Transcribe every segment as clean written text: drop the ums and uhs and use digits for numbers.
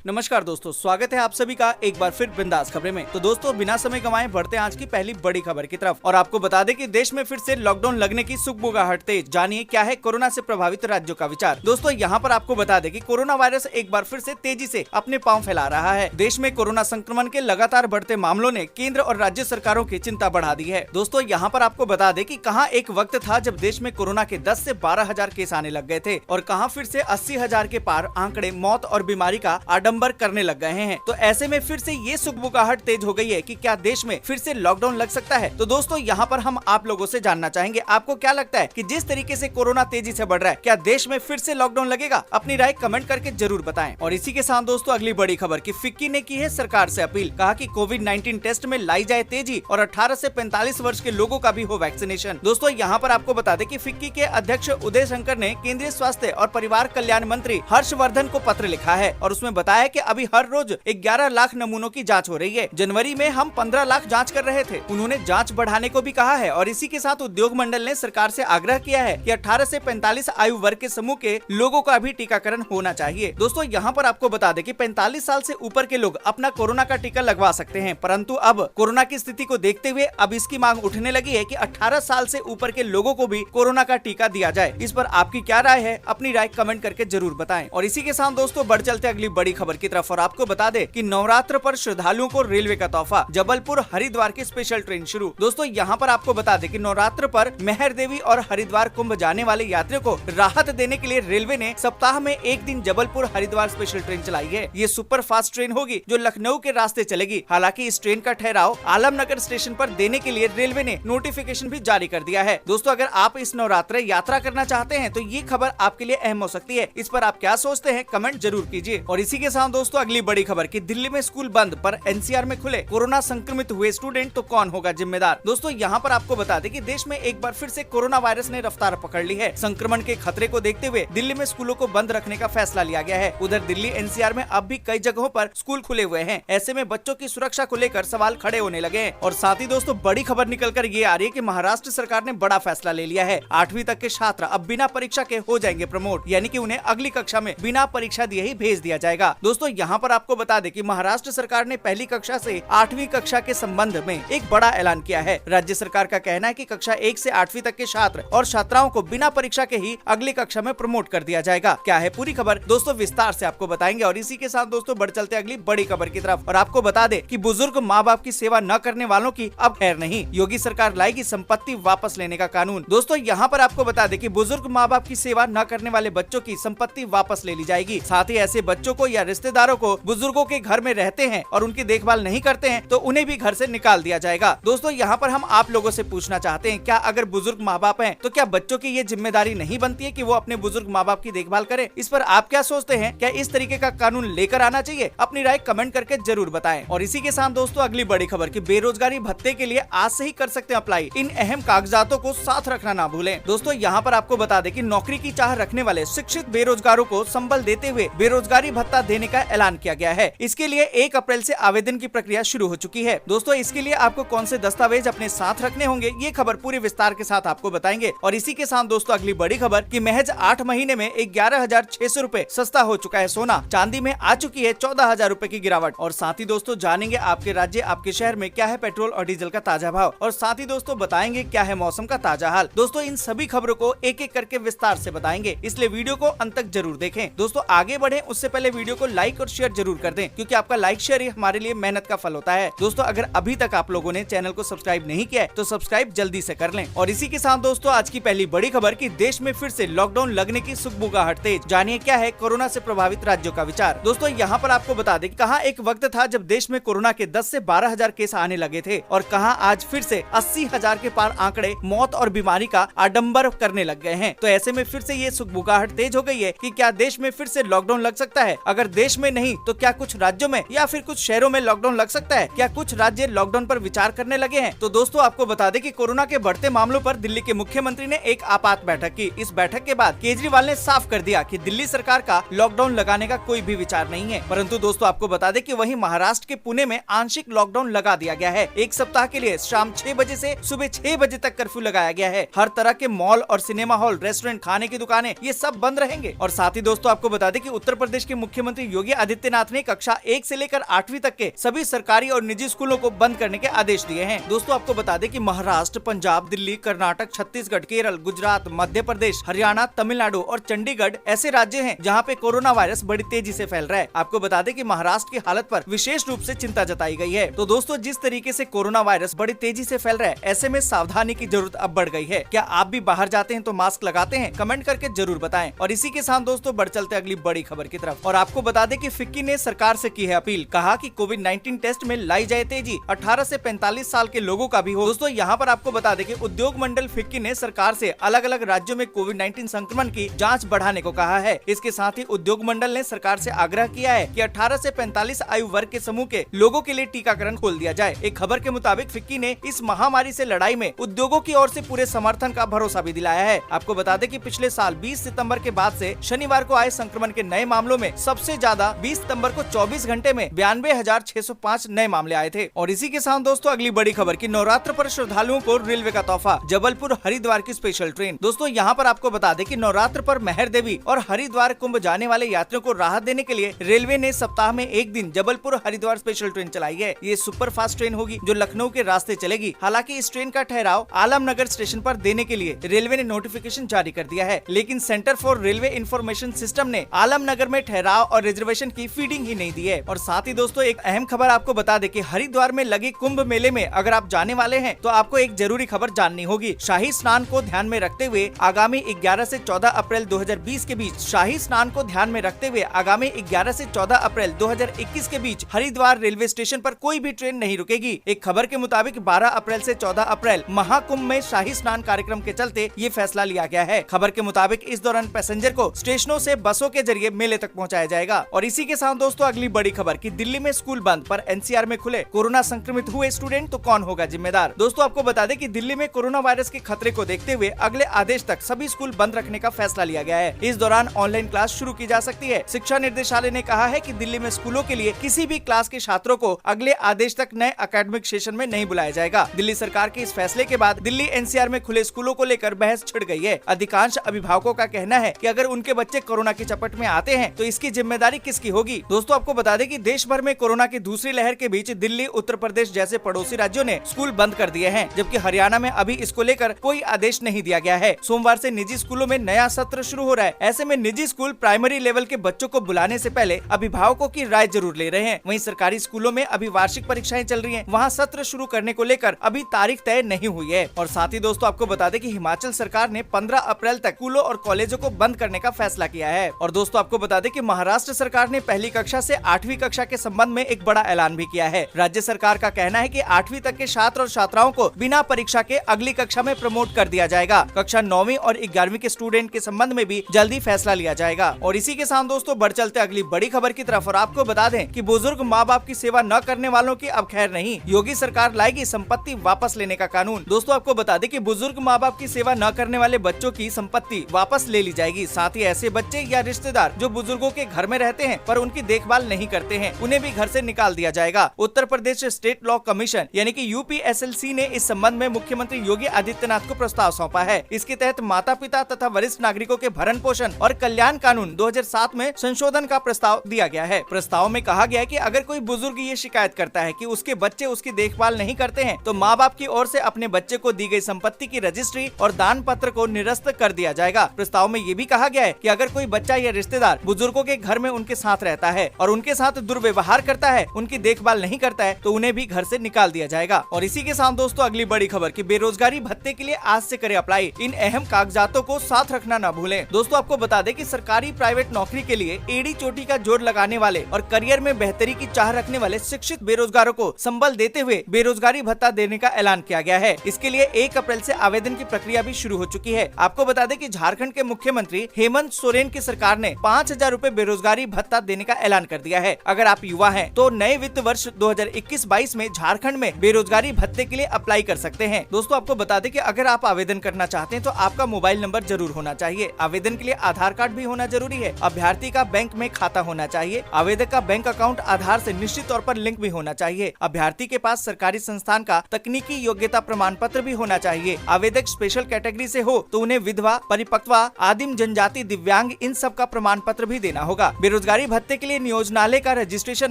नमस्कार दोस्तों, स्वागत है आप सभी का एक बार फिर बिंदास खबरें में। तो दोस्तों, बिना समय गंवाए बढ़ते हैं आज की पहली बड़ी खबर की तरफ और आपको बता दें कि देश में फिर से लॉकडाउन लगने की सुगबुगाहट तेज। जानिए क्या है कोरोना से प्रभावित राज्यों का विचार। दोस्तों, यहाँ पर आपको बता दें कि कोरोना वायरस एक बार फिर से तेजी से अपने पांव फैला रहा है। देश में कोरोना संक्रमण के लगातार बढ़ते मामलों ने केंद्र और राज्य सरकारों की चिंता बढ़ा दी है। दोस्तों, यहाँ पर आपको बता दें कि कहाँ एक वक्त था जब देश में कोरोना के 10 से 12 हजार केस आने लग गए थे और कहाँ फिर से 80 हजार के पार आंकड़े मौत और बीमारी का आडंबर करने लग गए हैं। तो ऐसे में फिर से ये सुगबुगाहट तेज हो गई है कि क्या देश में फिर से लॉकडाउन लग सकता है। तो दोस्तों, यहाँ पर हम आप लोगों से जानना चाहेंगे, आपको क्या लगता है कि जिस तरीके से कोरोना तेजी से बढ़ रहा है, क्या देश में फिर से लॉकडाउन लगेगा? अपनी राय कमेंट करके जरूर बताएं। और इसी के साथ दोस्तों, अगली बड़ी खबर की फिक्की ने की है सरकार से अपील। कहा कि कोविड-19 टेस्ट में लाई जाए तेजी और 18 से 45 वर्ष के लोगों का भी हो वैक्सीनेशन। दोस्तों, यहाँ पर आपको बता दें कि फिक्की के अध्यक्ष उदय शंकर ने केंद्रीय स्वास्थ्य और परिवार कल्याण मंत्री हर्षवर्धन को पत्र लिखा है और उसमें बताया कि अभी हर रोज 11 लाख नमूनों की जांच हो रही है। जनवरी में हम 15 लाख जांच कर रहे थे। उन्होंने जांच बढ़ाने को भी कहा है और इसी के साथ उद्योग मंडल ने सरकार से आग्रह किया है कि 18 से 45 आयु वर्ग के समूह के लोगों का भी टीकाकरण होना चाहिए। दोस्तों, यहाँ पर आपको बता दें कि 45 साल से ऊपर के लोग अपना कोरोना का टीका लगवा सकते हैं, परंतु अब कोरोना की स्थिति को देखते हुए अब इसकी मांग उठने लगी है कि 18 साल से ऊपर के लोगों को भी कोरोना का टीका दिया जाए। इस पर आपकी क्या राय है? अपनी राय कमेंट करके जरूर बताएं। और इसी के साथ दोस्तों, बढ़ चलते अगली बड़ी खबर की तरफ और आपको बता दें कि नवरात्र पर श्रद्धालुओं को रेलवे का तोहफा, जबलपुर हरिद्वार की स्पेशल ट्रेन शुरू। दोस्तों, यहाँ पर आपको बता दें कि नवरात्र पर मेहर देवी और हरिद्वार कुंभ जाने वाले यात्रियों को राहत देने के लिए रेलवे ने सप्ताह में एक दिन जबलपुर हरिद्वार स्पेशल ट्रेन चलाई है। ये सुपर फास्ट ट्रेन होगी जो लखनऊ के रास्ते चलेगी। हालांकि इस ट्रेन का ठहराव आलमनगर स्टेशन पर देने के लिए रेलवे ने नोटिफिकेशन भी जारी कर दिया है। दोस्तों, अगर आप इस नवरात्र यात्रा करना चाहते हैं तो ये खबर आपके लिए अहम हो सकती है। इस पर आप क्या सोचते हैं? कमेंट जरूर कीजिए। और इसी के साथ दोस्तों, अगली बड़ी खबर की दिल्ली में स्कूल बंद पर एनसीआर में खुले कोरोना संक्रमित हुए स्टूडेंट तो कौन होगा जिम्मेदार। दोस्तों, यहाँ पर आपको बता दें कि देश में एक बार फिर से कोरोना वायरस ने रफ्तार पकड़ ली है। संक्रमण के खतरे को देखते हुए दिल्ली में स्कूलों को बंद रखने का फैसला लिया गया है। उधर दिल्ली एनसीआर में अब भी कई जगहों पर स्कूल खुले हुए हैं। ऐसे में बच्चों की सुरक्षा को लेकर सवाल खड़े होने लगे हैं। और साथ ही दोस्तों, बड़ी खबर निकल कर ये आ रही है कि महाराष्ट्र सरकार ने बड़ा फैसला ले लिया है। 8वीं तक के छात्र अब बिना परीक्षा के हो जाएंगे प्रमोट, यानी कि उन्हें अगली कक्षा में बिना परीक्षा दिए ही भेज दिया जाएगा। दोस्तों, यहाँ पर आपको बता दें कि महाराष्ट्र सरकार ने पहली कक्षा से 8वीं कक्षा के संबंध में एक बड़ा ऐलान किया है। राज्य सरकार का कहना है कि कक्षा 1 से 8वीं तक के छात्र और छात्राओं को बिना परीक्षा के ही अगली कक्षा में प्रमोट कर दिया जाएगा। क्या है पूरी खबर दोस्तों, विस्तार से आपको बताएंगे। और इसी के साथ दोस्तों, बढ़ चलते अगली बड़ी खबर की तरफ और आपको बता दें कि बुजुर्ग माँ बाप की सेवा न करने वालों की अब खैर नहीं। योगी सरकार लाएगी संपत्ति वापस लेने का कानून। दोस्तों, यहाँ पर आपको बता दें कि बुजुर्ग माँ बाप की सेवा न करने वाले बच्चों की संपत्ति वापस ले ली जाएगी। साथ ही ऐसे बच्चों को या रिश्तेदारों को बुजुर्गों के घर में रहते हैं और उनकी देखभाल नहीं करते हैं तो उन्हें भी घर से निकाल दिया जाएगा। दोस्तों, यहाँ पर हम आप लोगों से पूछना चाहते हैं, क्या अगर बुजुर्ग माँ बाप हैं तो क्या बच्चों की ये जिम्मेदारी नहीं बनती है कि वो अपने बुजुर्ग माँ बाप की देखभाल करें? इस पर आप क्या सोचते हैं? क्या इस तरीके का कानून लेकर आना चाहिए? अपनी राय कमेंट करके जरूर बताएं। और इसी के साथ दोस्तों, अगली बड़ी खबर की बेरोजगारी भत्ते के लिए आज से ही कर सकते हैं अप्लाई। इन अहम कागजातों को साथ रखना ना भूलें। दोस्तों, यहाँ पर आपको बता दें कि नौकरी की चाह रखने वाले शिक्षित बेरोजगारों को संबल देते हुए बेरोजगारी भत्ता देने का ऐलान किया गया है। इसके लिए 1 अप्रैल से आवेदन की प्रक्रिया शुरू हो चुकी है। दोस्तों, इसके लिए आपको कौन से दस्तावेज अपने साथ रखने होंगे, ये खबर पूरे विस्तार के साथ आपको बताएंगे। और इसी के साथ दोस्तों, अगली बड़ी खबर कि महज 8 महीने में 11,600 रूपए सस्ता हो चुका है सोना। चांदी में आ चुकी है 14,000 रूपए की गिरावट। और साथ ही दोस्तों, जानेंगे आपके राज्य आपके शहर में क्या है पेट्रोल और डीजल का ताजा भाव। और साथ ही दोस्तों, बताएंगे क्या है मौसम का ताजा हाल। दोस्तों, इन सभी खबरों को एक एक करके विस्तार से बताएंगे, इसलिए वीडियो को अंत तक जरूर देखें। दोस्तों, आगे बढ़े उससे पहले वीडियो को लाइक और शेयर जरूर कर दें, क्योंकि आपका लाइक शेयर ही हमारे लिए मेहनत का फल होता है। दोस्तों, अगर अभी तक आप लोगों ने चैनल को सब्सक्राइब नहीं किया है तो सब्सक्राइब जल्दी से कर लें। और इसी के साथ दोस्तों, आज की पहली बड़ी खबर कि देश में फिर से लॉकडाउन लगने की सुगबुगाहट तेज। जानिए क्या है कोरोना से प्रभावित राज्यों का विचार। दोस्तों, यहाँ पर आपको बता दें कहाँ एक वक्त था जब देश में कोरोना के 10 से 12 हजार केस आने लगे थे और कहाँ आज फिर से 80 हजार के पार आंकड़े मौत और बीमारी का आडंबर करने लग गए हैं। तो ऐसे में फिर से ये सुगबुगाहट तेज हो गई है कि क्या देश में फिर से लॉकडाउन लग सकता है? अगर देश में नहीं तो क्या कुछ राज्यों में या फिर कुछ शहरों में लॉकडाउन लग सकता है? क्या कुछ राज्य लॉकडाउन पर विचार करने लगे हैं? तो दोस्तों, आपको बता दें कि कोरोना के बढ़ते मामलों पर दिल्ली के मुख्यमंत्री ने एक आपात बैठक की। इस बैठक के बाद केजरीवाल ने साफ कर दिया कि दिल्ली सरकार का लॉकडाउन लगाने का कोई भी विचार नहीं है। परंतु दोस्तों, आपको बता दें कि वहीं महाराष्ट्र के पुणे में आंशिक लॉकडाउन लगा दिया गया है। एक सप्ताह के लिए शाम 6 बजे से सुबह 6 बजे तक कर्फ्यू लगाया गया है। हर तरह के मॉल और सिनेमा हॉल, रेस्टोरेंट, खाने की दुकानें ये सब बंद रहेंगे। और साथ ही दोस्तों, आपको बता दें कि उत्तर प्रदेश के मुख्यमंत्री योगी आदित्यनाथ ने कक्षा 1 से लेकर 8वीं तक के सभी सरकारी और निजी स्कूलों को बंद करने के आदेश दिए हैं। दोस्तों आपको बता दें कि महाराष्ट्र, पंजाब, दिल्ली, कर्नाटक, छत्तीसगढ़, केरल, गुजरात, मध्य प्रदेश, हरियाणा, तमिलनाडु और चंडीगढ़ ऐसे राज्य हैं जहां पे कोरोना वायरस बड़ी तेजी से फैल रहा है। आपको बता दें कि महाराष्ट्र की हालत पर विशेष रूप से चिंता जताई गई है। तो दोस्तों जिस तरीके से कोरोना वायरस बड़ी तेजी से फैल रहा है, ऐसे में सावधानी की जरूरत अब बढ़ गई है। क्या आप भी बाहर जाते हैं तो मास्क लगाते हैं? कमेंट करके जरूर बताएं। और इसी के साथ दोस्तों बढ़ चलते अगली बड़ी खबर की तरफ। और आपको बता दें कि फिक्की ने सरकार से की है अपील, कहा कि कोविड-19 टेस्ट में लाई जाए तेजी, 18 से 45 साल के लोगों का भी हो। दोस्तों यहाँ पर आपको बता दें कि उद्योग मंडल फिक्की ने सरकार से अलग अलग राज्यों में कोविड-19 संक्रमण की जांच बढ़ाने को कहा है। इसके साथ ही उद्योग मंडल ने सरकार से आग्रह किया है कि 18 से 45 आयु वर्ग के समूह के लोगों के लिए टीकाकरण खोल दिया जाए। एक खबर के मुताबिक फिक्की ने इस महामारी से लड़ाई में उद्योगों की ओर से पूरे समर्थन का भरोसा भी दिलाया है। आपको बता दें कि पिछले साल 20 सितंबर के बाद से शनिवार को आए संक्रमण के नए मामलों में सबसे ज्यादा 20 सितंबर को 24 घंटे में 92,605 नए मामले आए थे। और इसी के साथ दोस्तों अगली बड़ी खबर की नवरात्र पर श्रद्धालुओं को रेलवे का तोहफा, जबलपुर हरिद्वार की स्पेशल ट्रेन। दोस्तों यहाँ पर आपको बता दें कि नवरात्र पर मेहर देवी और हरिद्वार कुंभ जाने वाले यात्रियों को राहत देने के लिए रेलवे ने सप्ताह में एक दिन जबलपुर हरिद्वार स्पेशल ट्रेन चलाई है। ये सुपर फास्ट ट्रेन होगी जो लखनऊ के रास्ते चलेगी। हालांकि इस ट्रेन का ठहराव आलमनगर स्टेशन पर देने के लिए रेलवे ने नोटिफिकेशन जारी कर दिया है, लेकिन centre for railway information system ने आलमनगर में ठहराव और रिजर्वेशन की फीडिंग ही नहीं दी है। और साथ ही दोस्तों एक अहम खबर आपको बता दें कि हरिद्वार में लगे कुंभ मेले में अगर आप जाने वाले हैं तो आपको एक जरूरी खबर जाननी होगी। शाही स्नान को ध्यान में रखते हुए आगामी 11 से 14 अप्रैल 2020 के बीच शाही स्नान को ध्यान में रखते हुए आगामी 11 से 14 अप्रैल 2021 के बीच हरिद्वार रेलवे स्टेशन पर कोई भी ट्रेन नहीं रुकेगी। एक खबर के मुताबिक 12 अप्रैल से 14 अप्रैल महाकुंभ में शाही स्नान कार्यक्रम के चलते ये फैसला लिया गया है। खबर के मुताबिक इस दौरान पैसेंजर को स्टेशनों से बसों के जरिए मेले तक पहुंचाया जाएगा। और इसी के साथ दोस्तों अगली बड़ी खबर की दिल्ली में स्कूल बंद पर एनसीआर में खुले कोरोना संक्रमित हुए स्टूडेंट, तो कौन होगा जिम्मेदार? दोस्तों आपको बता दें कि दिल्ली में कोरोना वायरस के खतरे को देखते हुए अगले आदेश तक सभी स्कूल बंद रखने का फैसला लिया गया है। इस दौरान ऑनलाइन क्लास शुरू की जा सकती है। शिक्षा निर्देशालय ने कहा है कि दिल्ली में स्कूलों के लिए किसी भी क्लास के छात्रों को अगले आदेश तक नए एकेडमिक सेशन में नहीं बुलाया जाएगा। दिल्ली सरकार के इस फैसले के बाद दिल्ली एनसीआर में खुले स्कूलों को लेकर बहस छिड़ गई है। अधिकांश अभिभावकों का कहना है कि अगर उनके बच्चे कोरोना की चपेट में आते हैं तो इसकी जिम्मेदारी किसकी होगी? दोस्तों आपको बता दें कि देश भर में कोरोना की दूसरी लहर के बीच दिल्ली, उत्तर प्रदेश जैसे पड़ोसी राज्यों ने स्कूल बंद कर दिए हैं, जबकि हरियाणा में अभी इसको लेकर कोई आदेश नहीं दिया गया है। सोमवार से निजी स्कूलों में नया सत्र शुरू हो रहा है। ऐसे में निजी स्कूल प्राइमरी लेवल के बच्चों को बुलाने से पहले अभिभावकों की राय जरूर ले रहे हैं। वहीं सरकारी स्कूलों में अभी वार्षिक परीक्षाएं चल रही हैं, वहां सत्र शुरू करने को लेकर अभी तारीख तय नहीं हुई है। और साथ ही दोस्तों आपको बता दें कि हिमाचल सरकार ने 15 अप्रैल तक स्कूलों और कॉलेजों को बंद करने का फैसला किया है। और दोस्तों आपको बता दें कि महाराष्ट्र सरकार ने पहली कक्षा से 8वीं कक्षा के संबंध में एक बड़ा ऐलान भी किया है। राज्य सरकार का कहना है कि 8वीं तक के छात्र और छात्राओं को बिना परीक्षा के अगली कक्षा में प्रमोट कर दिया जाएगा। कक्षा 9वीं और 11वीं के स्टूडेंट के संबंध में भी जल्दी फैसला लिया जाएगा। और इसी के साथ दोस्तों बढ़ चलते अगली बड़ी खबर की तरफ। और आपको बता दें कि बुजुर्ग माँ बाप की सेवा न करने वालों की अब खैर नहीं, योगी सरकार लाएगी संपत्ति वापस लेने का कानून। दोस्तों आपको बता दें कि बुजुर्ग माँ बाप की सेवा न करने वाले बच्चों की संपत्ति वापस ले ली जाएगी। साथ ही ऐसे बच्चे या रिश्तेदार जो बुजुर्गों के घर में रहते हैं पर उनकी देखभाल नहीं करते हैं, उन्हें भी घर से निकाल दिया जाएगा। Uttar Pradesh state law commission यानी कि यूपीएसएलसी ने इस संबंध में मुख्यमंत्री योगी आदित्यनाथ को प्रस्ताव सौंपा है। इसके तहत माता पिता तथा वरिष्ठ नागरिकों के भरण पोषण और कल्याण कानून 2007 में संशोधन का प्रस्ताव दिया गया है। प्रस्ताव में कहा गया है कि अगर कोई बुजुर्ग ये शिकायत करता है कि उसके बच्चे उसकी देखभाल नहीं करते हैं तो माँ बाप की ओर से अपने बच्चे को दी गई संपत्ति की रजिस्ट्री और दान पत्र को निरस्त कर दिया जाएगा। प्रस्ताव में ये भी कहा गया है कि अगर कोई बच्चा या रिश्तेदार बुजुर्गों के घर में उनके साथ रहता है और उनके साथ दुर्व्यवहार करता है, उनकी देखभाल नहीं करता है, तो उन्हें भी घर से निकाल दिया जाएगा। और इसी के साथ दोस्तों अगली बड़ी खबर की बेरोजगारी भत्ते के लिए आज से करें अप्लाई, इन अहम कागजातों को साथ रखना न भूलें। दोस्तों आपको बता दें कि सरकारी प्राइवेट नौकरी के लिए एड़ी चोटी का जोर लगाने वाले और करियर में बेहतरी की चाह रखने वाले शिक्षित बेरोजगारों को संबल देते हुए बेरोजगारी भत्ता देने का ऐलान किया गया है। इसके लिए 1 अप्रैल से आवेदन की प्रक्रिया भी शुरू हो चुकी है। आपको बता दें कि झारखंड के मुख्यमंत्री हेमंत सोरेन की सरकार ने 5,000 रूपए बेरोजगारी भत्ता देने का ऐलान कर दिया है। अगर आप युवा हैं तो नए वित्त वर्ष 2021-22 में झारखंड में बेरोजगारी भत्ते के लिए अप्लाई कर सकते हैं। दोस्तों आपको बता दें कि अगर आप आवेदन करना चाहते हैं तो आपका मोबाइल नंबर जरूर होना चाहिए। आवेदन के लिए आधार कार्ड भी होना जरूरी है। अभ्यर्थी का बैंक में खाता होना चाहिए। आवेदक का बैंक अकाउंट आधार से निश्चित तौर पर लिंक भी होना चाहिए। अभ्यर्थी के पास सरकारी संस्थान का तकनीकी योग्यता प्रमाण पत्र भी होना चाहिए। आवेदक स्पेशल कैटेगरी से हो तो उन्हें विधवा, परिपक्वा, आदिम जनजाति, दिव्यांग इन सब का प्रमाण पत्र भी देना होगा। बेरोजगारी भत्ते के लिए नियोजनालय का रजिस्ट्रेशन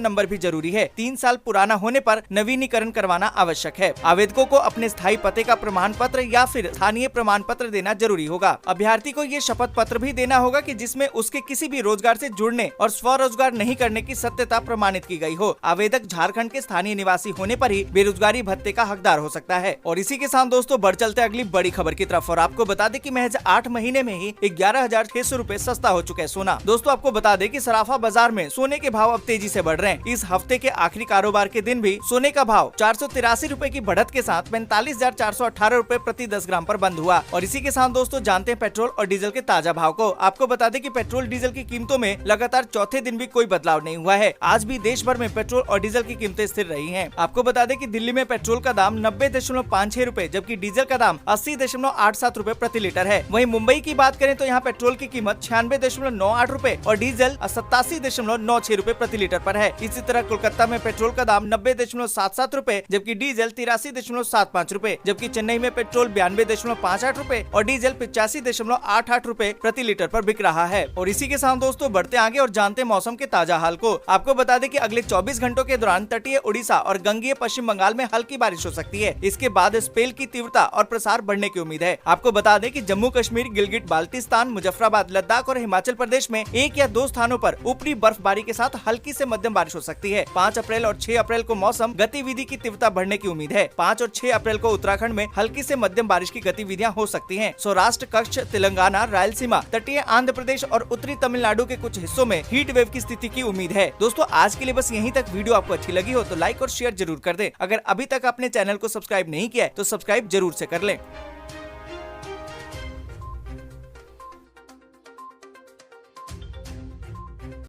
नंबर भी जरूरी है। 3 साल पुराना होने पर नवीनीकरण करवाना आवश्यक है। आवेदकों को अपने स्थायी पते का प्रमाण पत्र या फिर स्थानीय प्रमाण पत्र देना जरूरी होगा। अभ्यर्थी को ये शपथ पत्र भी देना होगा कि जिसमें उसके किसी भी रोजगार से जुड़ने और स्वरोजगार नहीं करने की सत्यता प्रमाणित की गई हो। आवेदक झारखंड के स्थानीय निवासी होने पर ही बेरोजगारी भत्ते का हकदार हो सकता है। और इसी के साथ दोस्तों बढ़ चलते अगली बड़ी खबर की तरफ और आपको बता दें कि महज 8 महीने में ही 11,600 रूपए सस्ता हो चुका है सोना। दोस्तों आपको बता दें कि सराफा बाजार में सोने के भाव अब तेजी से बढ़ रहे हैं। इस हफ्ते के आखिरी कारोबार के दिन भी सोने का भाव 483 रूपए की बढ़त के साथ 45,418 रूपए प्रति 10 ग्राम पर बंद हुआ। और इसी के साथ दोस्तों जानते हैं पेट्रोल और डीजल के ताजा भाव को। आपको बता दें कि पेट्रोल डीजल की कीमतों में लगातार चौथे दिन भी कोई बदलाव नहीं हुआ है। आज भी देश भर में पेट्रोल और डीजल की कीमतें स्थिर रही हैं। आपको बता दें कि दिल्ली में पेट्रोल का दाम 90.56 रूपए जबकि डीजल का दाम 80.87 रूपए प्रति लीटर है। वहीं मुंबई की बात करें तो यहाँ पेट्रोल की कीमत 96.98 रूपए और डीजल 87.96 रूपए प्रति लीटर पर है। इसी तरह कोलकाता में पेट्रोल का दाम 90.77 रूपए जबकि डीजल 83.75 रूपए, जबकि चेन्नई में पेट्रोल 92.58 रूपए और डीजल 85.88 रूपए प्रति लीटर पर बिक रहा है। और इसी के साथ दोस्तों बढ़ते आगे और जानते मौसम के ताजा हाल को। आपको बता दें कि अगले 24 घंटों के दौरान तटीय उड़ीसा और गंगीय पश्चिम बंगाल में हल्की बारिश हो सकती है। इसके बाद स्पेल की तीव्रता और प्रसार बढ़ने की उम्मीद है। आपको बता दें कि जम्मू कश्मीर, गिलगिट बाल्टिस्तान, मुजफ्फराबाद, लद्दाख और हिमाचल प्रदेश में 1 या 2 स्थानों पर ऊपरी बर्फबारी के साथ हल्की से मध्यम बारिश हो सकती है। 5 अप्रैल और 6 अप्रैल को मौसम गतिविधि की तीव्रता बढ़ने की उम्मीद है। 5 और 6 अप्रैल को उत्तराखंड में हल्की से मध्यम बारिश की गतिविधियां हो सकती हैं। सौराष्ट्र, कच्छ, तेलंगाना, रायलसीमा, तटीय आंध्र प्रदेश और उत्तरी तमिलनाडु के कुछ हिस्सों में हीट वेव की स्थिति की उम्मीद है। दोस्तों आज के लिए बस यहीं तक। वीडियो आपको अच्छी लगी हो तो लाइक और शेयर जरूर कर दें। अगर अभी तक आपने चैनल को सब्सक्राइब नहीं किया है तो सब्सक्राइब जरूर से कर लें।